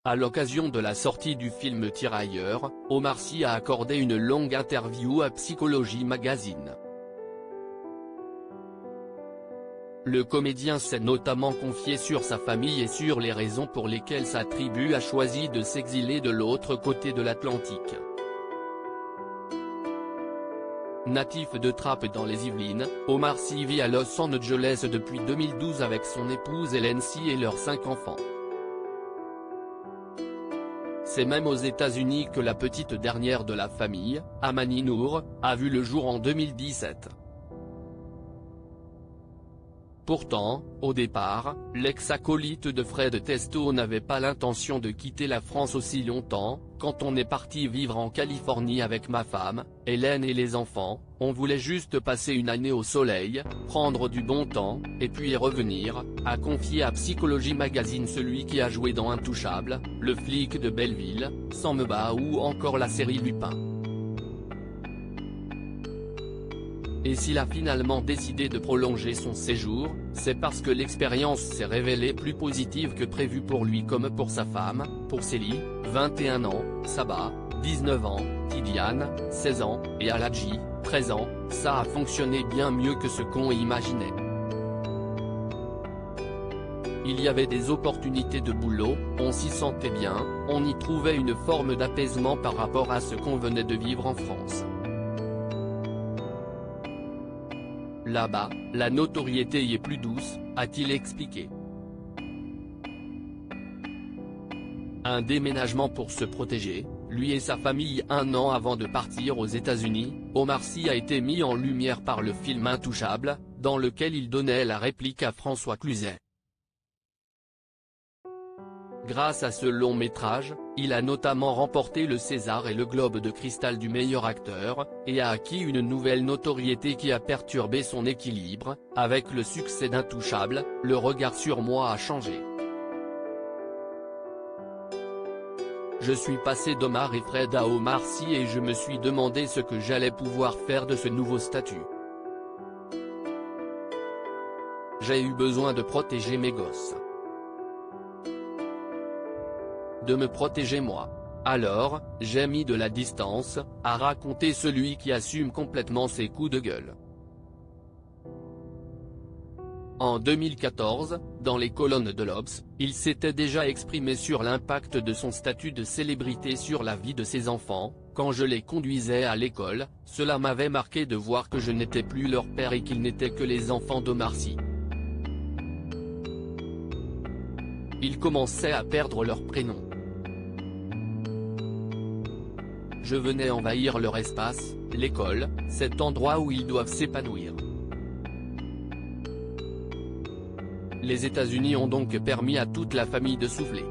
À l'occasion de la sortie du film Tirailleurs, Omar Sy a accordé une longue interview à Psychologie Magazine. Le comédien s'est notamment confié sur sa famille et sur les raisons pour lesquelles sa tribu a choisi de s'exiler de l'autre côté de l'Atlantique. Natif de Trappes dans les Yvelines, Omar Sy vit à Los Angeles depuis 2012 avec son épouse Hélène Sy et leurs 5 enfants. C'est même aux États-Unis que la petite dernière de la famille, Amani Noor, a vu le jour en 2017. Pourtant, au départ, l'ex-acolyte de Fred Testo n'avait pas l'intention de quitter la France aussi longtemps. Quand on est parti vivre en Californie avec ma femme, Hélène et les enfants, on voulait juste passer une année au soleil, prendre du bon temps, et puis y revenir, a confié à Psychologie Magazine celui qui a joué dans Intouchable, le flic de Belleville, Sans me bat ou encore la série Lupin. Et s'il a finalement décidé de prolonger son séjour, c'est parce que l'expérience s'est révélée plus positive que prévu pour lui comme pour sa femme, pour Célie, 21 ans, Saba, 19 ans, Tidiane, 16 ans, et Aladji, 13 ans, ça a fonctionné bien mieux que ce qu'on imaginait. Il y avait des opportunités de boulot, on s'y sentait bien, on y trouvait une forme d'apaisement par rapport à ce qu'on venait de vivre en France. Là-bas, la notoriété y est plus douce, a-t-il expliqué. Un déménagement pour se protéger, lui et sa famille 1 an avant de partir aux États-Unis, Omar Sy a été mis en lumière par le film Intouchable, dans lequel il donnait la réplique à François Cluzet. Grâce à ce long métrage, il a notamment remporté le César et le Globe de Cristal du meilleur acteur, et a acquis une nouvelle notoriété qui a perturbé son équilibre. Avec le succès d'Intouchable, le regard sur moi a changé. Je suis passé d'Omar et Fred à Omar Sy et je me suis demandé ce que j'allais pouvoir faire de ce nouveau statut. J'ai eu besoin de protéger mes gosses. De me protéger moi. Alors, j'ai mis de la distance, a raconté celui qui assume complètement ses coups de gueule. En 2014, dans les colonnes de l'Obs, il s'était déjà exprimé sur l'impact de son statut de célébrité sur la vie de ses enfants. Quand je les conduisais à l'école, cela m'avait marqué de voir que je n'étais plus leur père et qu'ils n'étaient que les enfants d'Omar Sy. Ils commençaient à perdre leur prénom. Je venais envahir leur espace, l'école, cet endroit où ils doivent s'épanouir. Les États-Unis ont donc permis à toute la famille de souffler.